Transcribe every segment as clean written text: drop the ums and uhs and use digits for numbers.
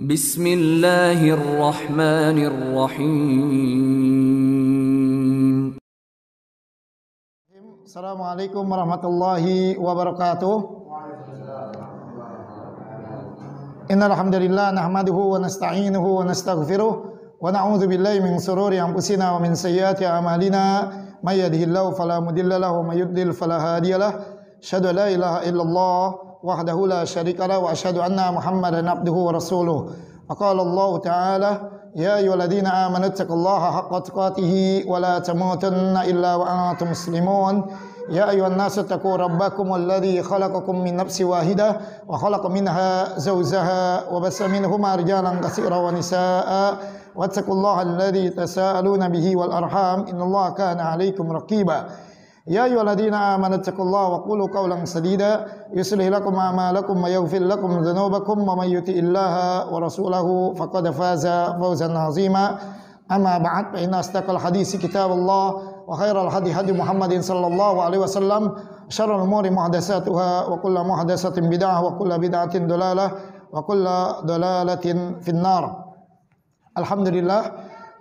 Bismillahirrahmanirrahim. Assalamualaikum warahmatullahi wabarakatuh. Innal hamdalillah nahmaduhu wa nasta'inuhu wa nastaghfiruh wa na'udzu billahi min shururi anfusina wa min sayyiati a'malina may yahdihillahu fala mudilla lahu wa may yudlil fala hadiyalah. Asyhadu an la ilaha illallah wahdahu la syarika lahu wa asyhadu anna Muhammadan abduhu wa rasuluh. Qala Allah ta'ala ya ayyuhalladzina amanu taqullaha haqqa tuqatih wa la tamutunna illa wa antum muslimun. Ya ayyuhan nasu taqu rabbakum alladzi khalaqakum min nafsin wahidah wa khalaqa minha zawjaha wa bassa minhuma rijalan katsiran wa nisaa'a wattaqullaha alladzi tasaaluna bihi wal arham innallaha kana 'alaikum raqiba. Ya ayyuhalladzina amanu taqullaha wa qulu qawlan sadida yuslih lakum a'malakum wa yaghfir lakum dhunubakum wa may yuti'illaha wa rasulahu faqad faza fawzan 'azima. Amma ba'd fa inna asdaqal hadisi kitabullah wa khairal hadi hadi Muhammadin sallallahu alaihi wasallam syarrul umuri muhdatsatuha wa kullu muhdatsatin bid'ah wa kullu bid'atin dalalah wa kullu dalalatin finnar. Alhamdulillah,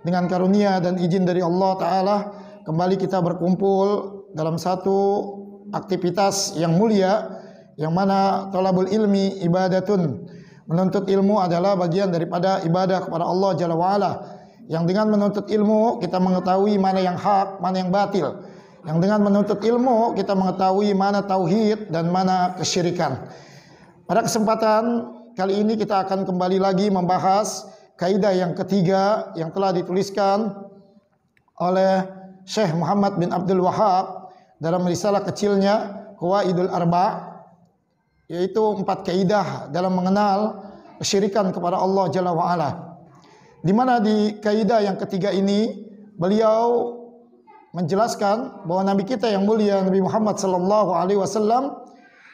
dengan karunia dan izin dari Allah taala kembali kita berkumpul dalam satu aktivitas yang mulia, yang mana thalabul ilmi ibadatun. Menuntut ilmu adalah bagian daripada ibadah kepada Allah Jalla wa'ala. Yang dengan menuntut ilmu kita mengetahui mana yang hak, mana yang batil. Yang dengan menuntut ilmu kita mengetahui mana tauhid dan mana kesyirikan. Pada kesempatan kali ini kita akan kembali lagi membahas kaidah yang ketiga yang telah dituliskan oleh Syekh Muhammad bin Abdul Wahhab dalam risalah kecilnya Qawaidul Arba', yaitu 4 kaidah dalam mengenal kesyirikan kepada Allah Jalla wa'ala. Di mana di kaidah yang ketiga ini beliau menjelaskan bahwa Nabi kita yang mulia Nabi Muhammad sallallahu alaihi wasallam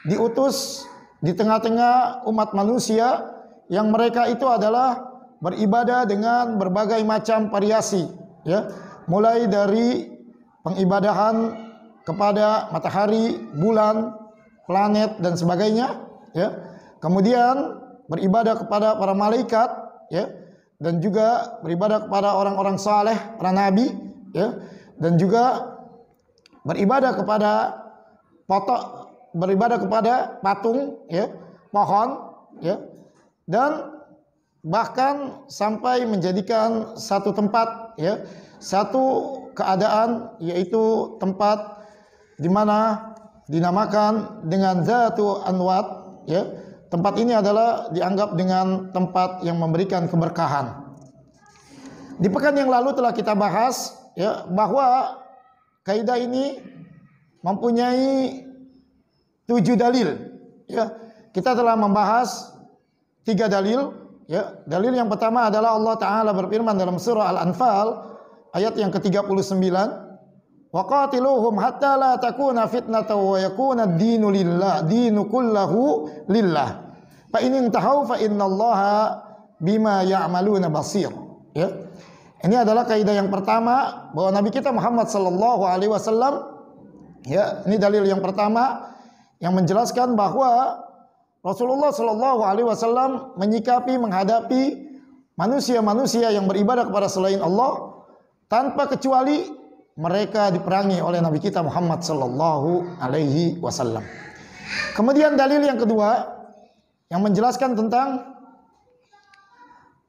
diutus di tengah-tengah umat manusia yang mereka itu adalah beribadah dengan berbagai macam variasi, ya. Mulai dari pengibadahan kepada matahari, bulan, planet dan sebagainya, ya. Kemudian beribadah kepada para malaikat, ya. Dan juga beribadah kepada orang-orang saleh, para nabi, ya. Dan juga beribadah kepada beribadah kepada patung, ya, pohon, ya. Dan bahkan sampai menjadikan satu tempat, ya, satu keadaan, yaitu tempat di mana dinamakan dengan Zatu Anwat, ya. Tempat ini adalah dianggap dengan tempat yang memberikan keberkahan. Di pekan yang lalu telah kita bahas, ya, bahwa kaidah ini mempunyai 7 dalil, ya. Kita telah membahas 3 dalil, ya. Dalil yang pertama adalah Allah Ta'ala berfirman dalam surah Al-Anfal ayat yang ke-39, wa qatiluhum hatta la takuna fitnatan wa yakuna ad-dinu lillah, dinu kullahu lillah. Fa in intahu fa innallaha bima ya'maluna basir. Ya. Ini adalah kaidah yang pertama bahwa Nabi kita Muhammad sallallahu alaihi wasallam, ya, ini dalil yang pertama yang menjelaskan bahwa Rasulullah sallallahu alaihi wasallam menyikapi menghadapi manusia-manusia yang beribadah kepada selain Allah tanpa kecuali mereka diperangi oleh Nabi kita Muhammad sallallahu alaihi wasallam. Kemudian dalil yang kedua yang menjelaskan tentang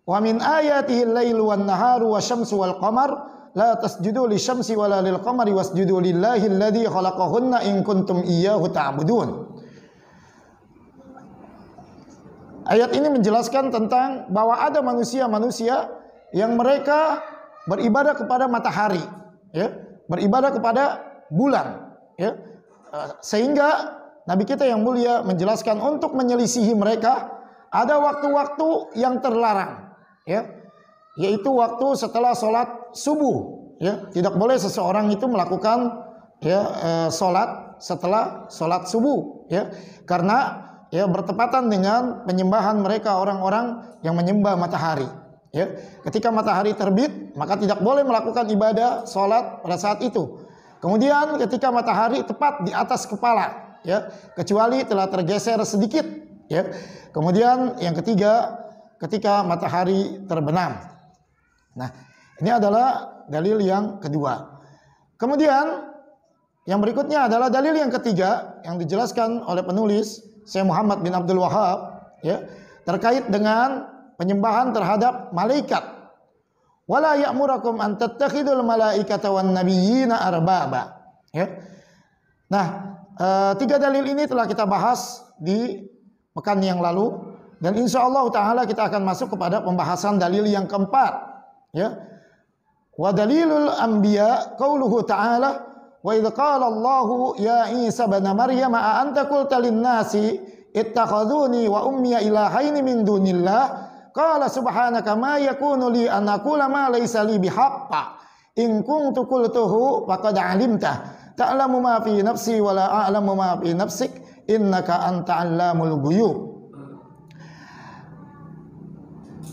wa min ayatihi al-lailu wan-naharu wasyamsu wal-qamar la tasjudu lisyamsi wala lil-qamari wasjudu lillahi alladzi khalaqahunna in kuntum iyyahu ta'budun. Ayat ini menjelaskan tentang bahwa ada manusia-manusia yang mereka beribadah kepada matahari, ya, beribadah kepada bulan, ya. Sehingga Nabi kita yang mulia menjelaskan untuk menyelisihi mereka ada waktu-waktu yang terlarang, ya, yaitu waktu setelah sholat subuh, ya. Tidak boleh seseorang itu melakukan, ya, sholat setelah sholat subuh, ya, karena, ya, bertepatan dengan penyembahan mereka orang-orang yang menyembah matahari, ya. Ketika matahari terbit maka tidak boleh melakukan ibadah sholat pada saat itu. Kemudian ketika matahari tepat di atas kepala, ya, kecuali telah tergeser sedikit, ya. Kemudian yang ketiga, ketika matahari terbenam. Nah, ini adalah dalil yang kedua. Kemudian yang berikutnya adalah dalil yang ketiga yang dijelaskan oleh penulis Syekh Muhammad bin Abdul Wahhab, ya, terkait dengan penyembahan terhadap malaikat. Wala ya'murakum an tattakhidul malaikata wan nabiyyina arbaba. Ya. Nah, tiga dalil ini telah kita bahas di pekan yang lalu, dan insyaallah taala kita akan masuk kepada pembahasan dalil yang keempat, ya. Wa dalilul anbiya qauluhu ta'ala wa idz qala Allahu ya Isa ibn Maryam a anta qulta lin-nasi ittakhadhuni wa ummi ilahaini min dunillah qala subhanaka ma yakunu li an aqula ma laysa li bihaqqa in kuntu qultuhu faqad 'alimta ta'lamu ma fi nafsi wa la a'lamu ma fi nafsik innaka anta 'allamul ghuyub.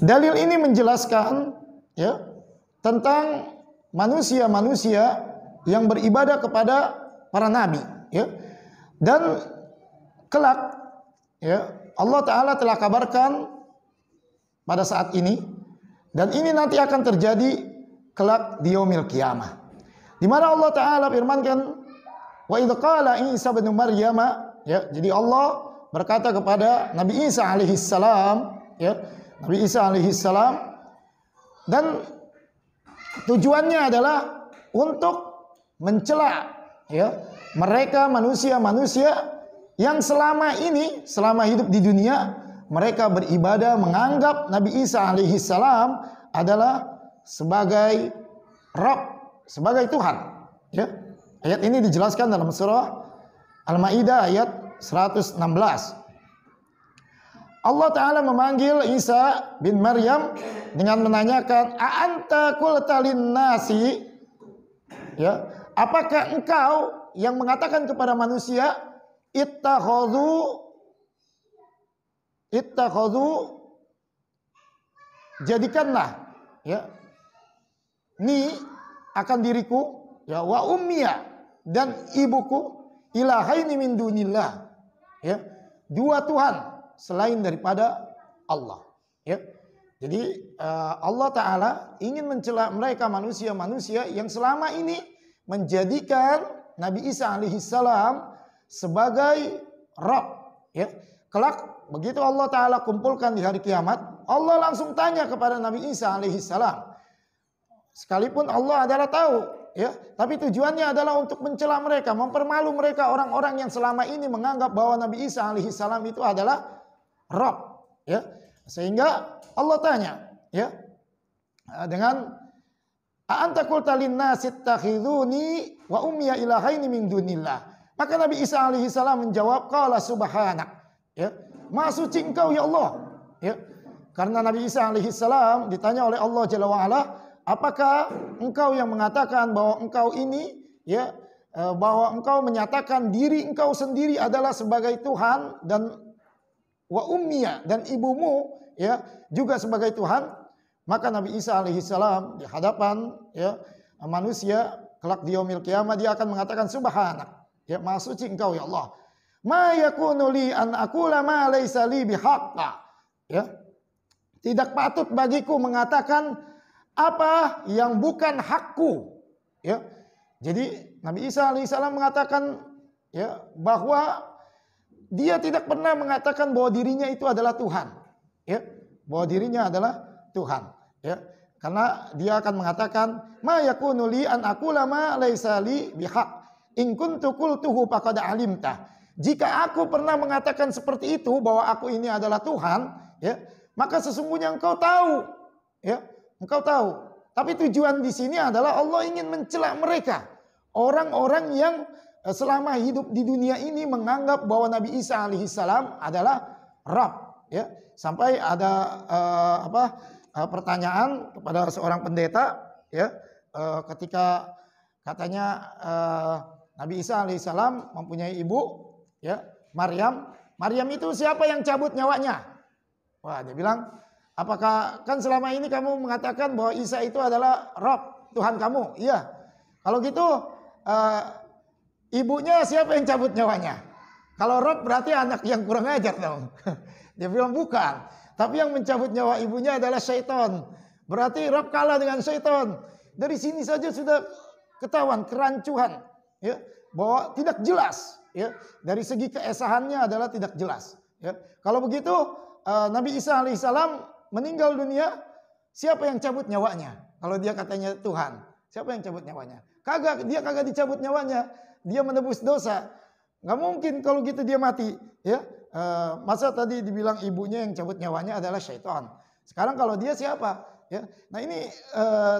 Dalil ini menjelaskan, ya, tentang manusia-manusia yang beribadah kepada para nabi, ya. Dan kelak, ya, Allah Ta'ala telah kabarkan pada saat ini, dan ini nanti akan terjadi kelak di yaumil qiyamah, di mana Allah Ta'ala firmankan wa idz qala Isa bin Maryam, ya. Jadi Allah berkata kepada Nabi Isa alaihi salam, ya, Nabi Isa alaihi salam, dan tujuannya adalah untuk mencela, ya, mereka manusia-manusia yang selama ini, selama hidup di dunia, mereka beribadah menganggap Nabi Isa alaihi salam adalah sebagai Rabb, sebagai Tuhan, ya. Ayat ini dijelaskan dalam surah Al-Maidah ayat 116. Allah Ta'ala memanggil Isa bin Maryam dengan menanyakan, a anta qulta lin-nasi, ya, apakah engkau yang mengatakan kepada manusia ittakhadhu, jadikanlah, ya, ni akan diriku, ya, wa ummiya, dan ibuku, ilahaini min dunillah, ya, dua Tuhan selain daripada Allah, ya. Jadi Allah Ta'ala ingin mencela mereka manusia-manusia yang selama ini menjadikan Nabi Isa alaihi salam sebagai Rabb, ya. Kelak begitu Allah Ta'ala kumpulkan di hari kiamat, Allah langsung tanya kepada Nabi Isa alaihi salam. Sekalipun Allah adalah tahu, ya, tapi tujuannya adalah untuk mencela mereka, mempermalu mereka, orang-orang yang selama ini menganggap bahwa Nabi Isa alaihi salam itu adalah Rabb, ya. Sehingga Allah tanya, ya, dengan a anta qulta lin-nasi ittakhiduni wa ummi ilahaini min dunillah. Maka Nabi Isa alaihi salam menjawab, qala subhanak, ya, maha suci engkau ya Allah, ya. Karena Nabi Isa alaihi salam ditanya oleh Allah Jalla wa ala, apakah engkau yang mengatakan bahwa engkau ini, ya, bahwa engkau menyatakan diri engkau sendiri adalah sebagai Tuhan, dan wa ummiyah, dan ibumu, ya, juga sebagai Tuhan. Maka Nabi Isa alaihi salam di hadapan, ya, manusia kelak di yaumil qiyamah dia akan mengatakan subhanak, ya, maha suci engkau ya Allah, ma yakunu li an aqula ma laysa li bihaqqa, ya, tidak patut bagiku mengatakan apa yang bukan hakku, ya. Jadi Nabi Isa alaihi salam mengatakan, ya, bahwa dia tidak pernah mengatakan bahwa dirinya itu adalah Tuhan, ya, bahwa dirinya adalah Tuhan, ya, karena dia akan mengatakan ma yakunu li an aqula ma laisa li bihaq in kuntu qultuhu faqad alimta. Jika aku pernah mengatakan seperti itu bahwa aku ini adalah Tuhan, ya, maka sesungguhnya engkau tahu, ya, engkau tahu. Tapi tujuan di sini adalah Allah ingin mencela mereka, orang-orang yang selama hidup di dunia ini menganggap bahwa Nabi Isa alaihi salam adalah Rabb, ya. Sampai ada pertanyaan kepada seorang pendeta, ya, ketika katanya Nabi Isa alaihi salam mempunyai ibu, ya, Maryam. Maryam itu siapa yang cabut nyawanya? Wah, dia bilang, apakah kan selama ini kamu mengatakan bahwa Isa itu adalah Rabb, Tuhan kamu? Iya. Kalau gitu ibunya siapa yang cabut nyawanya? Kalau Rabb berarti anak yang kurang ajar dong. Dia bilang bukan. Tapi yang mencabut nyawa ibunya adalah syaitan. Berarti Rabb kalah dengan syaitan. Dari sini saja sudah ketahuan kerancuan, ya, bahwa tidak jelas, ya. Dari segi keesahannya adalah tidak jelas, ya. Kalau begitu Nabi Isa alaihissalam meninggal dunia, siapa yang cabut nyawanya? Kalau dia katanya Tuhan, siapa yang cabut nyawanya? Kagak, dia kagak dicabut nyawanya. Dia menebus dosa. Nggak mungkin kalau gitu dia mati, ya. Masa tadi dibilang ibunya yang cabut nyawanya adalah syaitan. Sekarang kalau dia siapa? Ya. Nah ini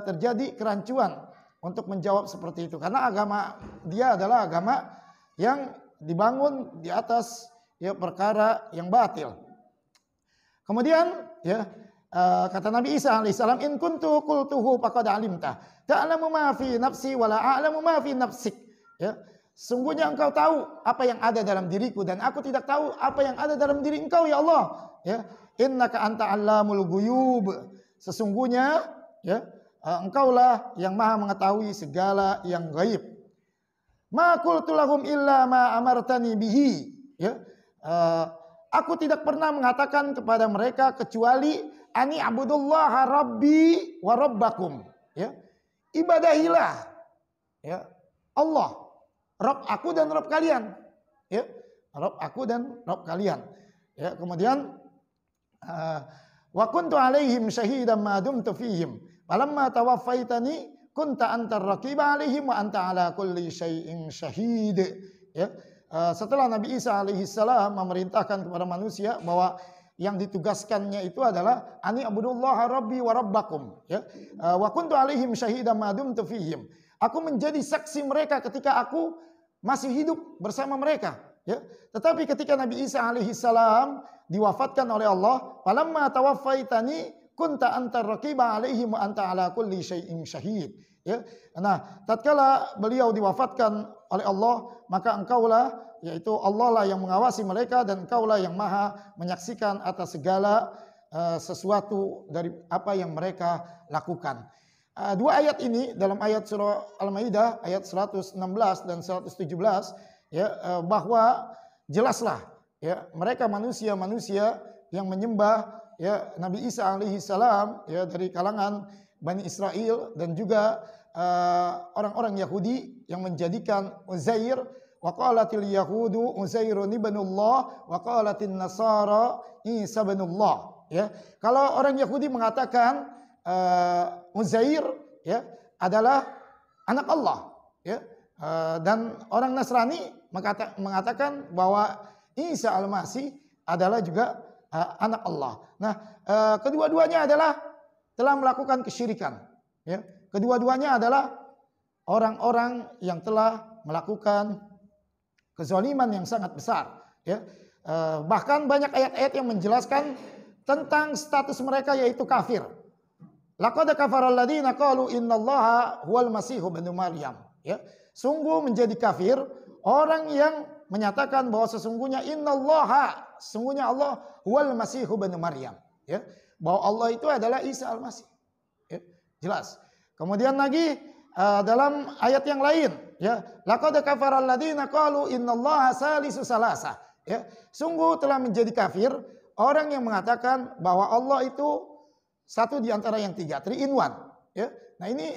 terjadi kerancuan untuk menjawab seperti itu. Karena agama dia adalah agama yang dibangun di atas, ya, perkara yang batil. Kemudian, ya, kata Nabi Isa alaihissalam, in kuntu qultuhu faqad alimta ta'lamu ma fi nafsi wa la a'lamu ma fi nafsik. Ya, sungguhnya engkau tahu apa yang ada dalam diriku dan aku tidak tahu apa yang ada dalam diri engkau, ya Allah. Ya, innaka anta allamul ghuyub. Sesungguhnya, ya, engkaulah yang maha mengetahui segala yang gaib. Ma qultu lahum illa ma amartani bihi. Ya, aku tidak pernah mengatakan kepada mereka kecuali ani abudullaha rabbi wa rabbakum. Ya, ibadahilah, ya, Allah, Rabb aku dan Rabb kalian. Ya, Rabb aku dan Rabb kalian. Ya, kemudian wa kuntu alaihim syahidan ma dumtu fihim. Falamma tawaffaitani kunta antar raqiba alaihim wa anta ala kulli syai'in syahid. Ya, setelah Nabi Isa alaihissalam memerintahkan kepada manusia bahwa yang ditugaskannya itu adalah ani abudullaha rabbi wa rabbakum, ya. Wa kuntu alaihim syahidan ma dumtu fihim. Aku menjadi saksi mereka ketika aku masih hidup bersama mereka, ya. Tetapi ketika Nabi Isa alaihissalam diwafatkan oleh Allah, falamma tawaffaitani kunta antar raqiba alaihim wa anta ala kulli syai'in syahid. Ya. Nah, tatkala beliau diwafatkan oleh Allah, maka engkaulah, yaitu Allah lah yang mengawasi mereka dan engkaulah yang maha menyaksikan atas segala sesuatu dari apa yang mereka lakukan. Dua ayat ini dalam ayat surah Al-Maidah ayat 116 dan 117, ya, bahwa jelaslah, ya, mereka manusia-manusia yang menyembah, ya, Nabi Isa alaihissalam, ya, dari kalangan Bani Israel dan juga orang-orang Yahudi yang menjadikan Uzair, wa qalatil yahudu Uzairun ibnullah wa qalatin nasara Isa ibnullah. Ya, kalau orang Yahudi mengatakan Uzair, ya, adalah anak Allah, ya, dan orang Nasrani mengatakan bahwa Isa al-Masih adalah juga anak Allah. Nah, kedua-duanya adalah telah melakukan kesyirikan, ya. Kedua-duanya adalah orang-orang yang telah melakukan kezaliman yang sangat besar, ya. Bahkan banyak ayat-ayat yang menjelaskan tentang status mereka, yaitu kafir. Laqad kafaral ladzina qalu innallaha huwal masihu ibnu Maryam, ya. Sungguh menjadi kafir orang yang menyatakan bahwa sesungguhnya innallaha, sesungguhnya Allah huwal masihu ibnu Maryam, ya. Bahwa Allah itu adalah Isa al-Masih, ya. Jelas. Kemudian lagi dalam ayat yang lain, ya, laqad kafaral ladzina qalu innallaha salisu salasa, ya. Sungguh telah menjadi kafir orang yang mengatakan bahwa Allah itu satu di antara yang tiga, 3 in 1, ya. Nah, ini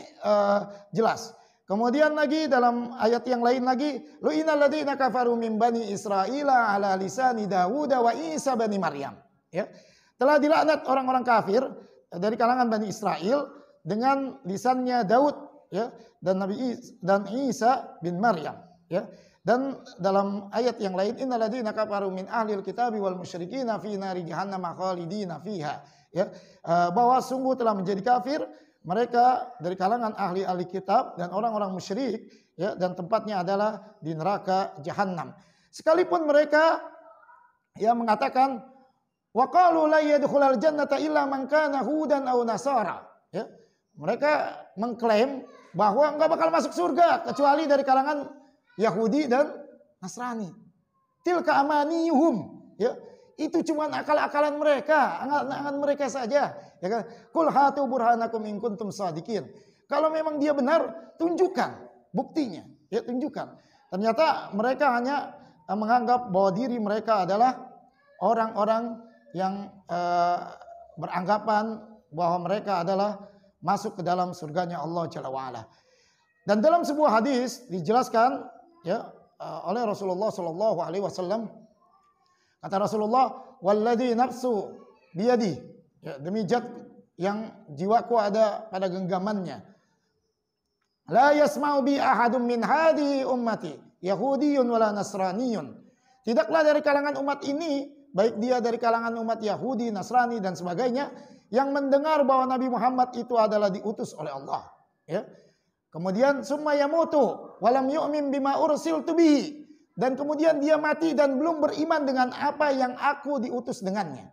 jelas. Kemudian lagi dalam ayat yang lain lagi, lu'inal ladzina kafaru min bani Israila ala lisani Dawud wa Isa bani Maryam, ya. Telah dilaknat orang-orang kafir dari kalangan Bani Israel dengan lisannya Daud, ya, dan dan Isa bin Maryam, ya. Dan dalam ayat yang lain, innal ladzina kafaru min ahlil kitabi wal musyrikina fi nari jahannam khalidina fiha, ya. Bahwa sungguh telah menjadi kafir mereka dari kalangan ahli kitab dan orang-orang musyrik, ya, dan tempatnya adalah di neraka jahanam. Sekalipun mereka, ya, mengatakan wa qalu la yadkhulul jannata illa man kana hudan aw nasara, ya. Mereka mengklaim bahwa enggak bakal masuk surga kecuali dari kalangan Yahudi dan Nasrani. Tilka amaniyuhum, ya. Itu cuma akal-akalan mereka, angan-angan mereka saja, ya kan? Qul hatu burhanakum in kuntum shadiqin. Kalau memang dia benar, tunjukkan buktinya, ya, tunjukkan. Ternyata mereka hanya menganggap bahwa diri mereka adalah orang-orang yang beranggapan bahwa mereka adalah masuk ke dalam surganya Allah Jalla wa'ala. Dan dalam sebuah hadis dijelaskan ya oleh Rasulullah Sallallahu Alaihi Wasallam, kata Rasulullah, "Walladzi nafsu biyadi," ya, demi zat yang jiwaku ada pada genggamannya, "La yasma'u bi ahadum min hadi ummati, Yahudiyyun wala Nasraniyyun." Tidaklah dari kalangan umat ini, baik dia dari kalangan umat Yahudi, Nasrani dan sebagainya, yang mendengar bahwa Nabi Muhammad itu adalah diutus oleh Allah. Ya. Kemudian summa yamutu walam yu'min bima ursiltu bihi, dan kemudian dia mati dan belum beriman dengan apa yang aku diutus dengannya.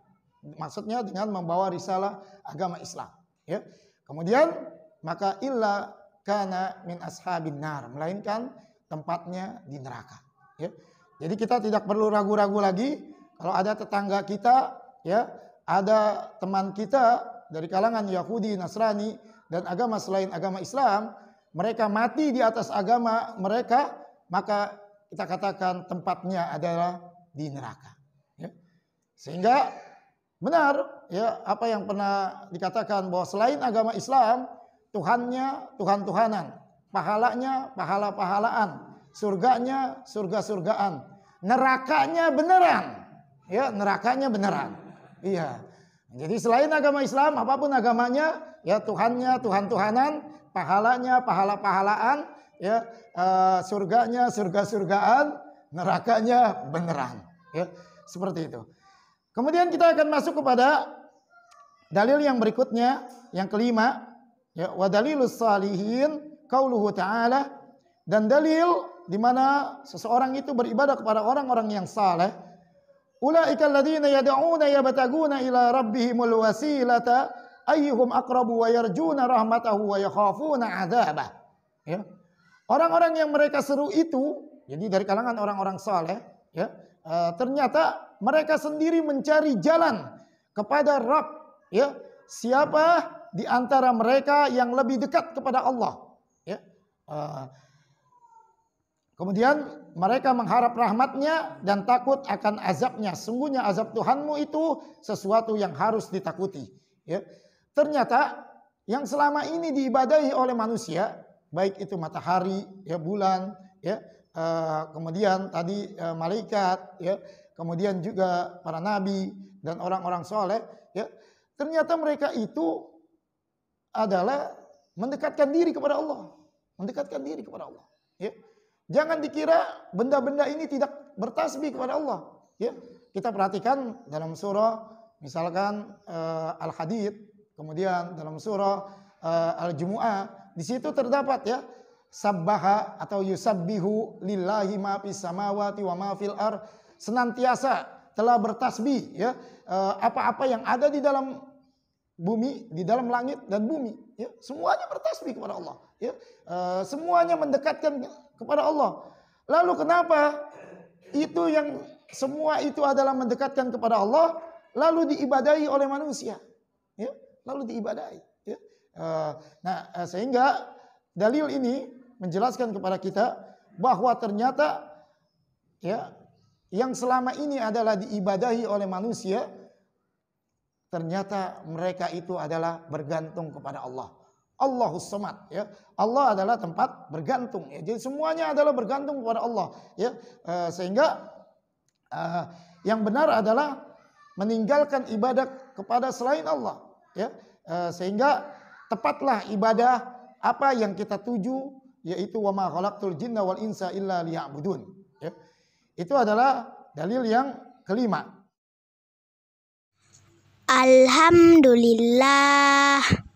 Maksudnya dengan membawa risalah agama Islam. Ya. Kemudian maka illa kana min ashabin nar, melainkan tempatnya di neraka. Ya. Jadi kita tidak perlu ragu-ragu lagi kalau ada tetangga kita, ya, ada teman kita dari kalangan Yahudi, Nasrani dan agama selain agama Islam, mereka mati di atas agama mereka, maka kita katakan tempatnya adalah di neraka. Ya. Sehingga benar, ya, apa yang pernah dikatakan bahwa selain agama Islam, Tuhannya Tuhan-Tuhanan, pahalanya pahala-pahalaan, surganya surga-surgaan, nerakanya beneran, ya, nerakanya beneran. Iya. Jadi selain agama Islam, apapun agamanya, ya, Tuhannya Tuhan-Tuhanan, pahalanya pahala-pahalaan, ya, surganya surga-surgaan, nerakanya beneran, ya, seperti itu. Kemudian kita akan masuk kepada dalil yang berikutnya, yang kelima, ya, wa dalilus salihin qauluhu ta'ala, dan dalil di mana seseorang itu beribadah kepada orang-orang yang saleh. Ulaika alladzina yad'una yabtaguna ila rabbihimul wasilata ayyuhum aqrabu wa yarjuna rahmatahu wa yakhafuna 'adzabah. Ya. Orang-orang yang mereka seru itu, jadi dari kalangan orang-orang saleh, ya, ternyata mereka sendiri mencari jalan kepada Rabb, ya. Siapa di antara mereka yang lebih dekat kepada Allah, ya. Kemudian mereka mengharap rahmatnya dan takut akan azabnya. Sungguhnya azab Tuhanmu itu sesuatu yang harus ditakuti. Ya. Ternyata yang selama ini diibadahi oleh manusia, baik itu matahari, ya, bulan, ya, kemudian tadi malaikat, ya, kemudian juga para nabi dan orang-orang soleh, ya, ternyata mereka itu adalah mendekatkan diri kepada Allah, mendekatkan diri kepada Allah. Ya. Jangan dikira benda-benda ini tidak bertasbih kepada Allah. Ya, kita perhatikan dalam surah, misalkan Al-Hadid, kemudian dalam surah Al-Jumu'ah, di situ terdapat, ya, sabbaha atau yusabbihu lillahi ma fis samawati wa ma fil ard, senantiasa telah bertasbih, ya, apa-apa yang ada di dalam bumi, di dalam langit dan bumi, ya, semuanya bertasbih kepada Allah, ya, semuanya mendekatkan kepada Allah. Lalu kenapa itu yang semua itu adalah mendekatkan kepada Allah, lalu diibadahi oleh manusia, ya, lalu diibadahi, ya. Sehingga dalil ini menjelaskan kepada kita bahwa ternyata, ya, yang selama ini adalah diibadahi oleh manusia, ternyata mereka itu adalah bergantung kepada Allah. Allahus Samad, ya. Allah adalah tempat bergantung, ya. Jadi semuanya adalah bergantung kepada Allah, ya. Sehingga yang benar adalah meninggalkan ibadah kepada selain Allah, ya. Sehingga tepatlah ibadah apa yang kita tuju, yaitu wa ma khalaqtul jinna wal insa illa liya'budun, ya. Itu adalah dalil yang kelima. Alhamdulillah.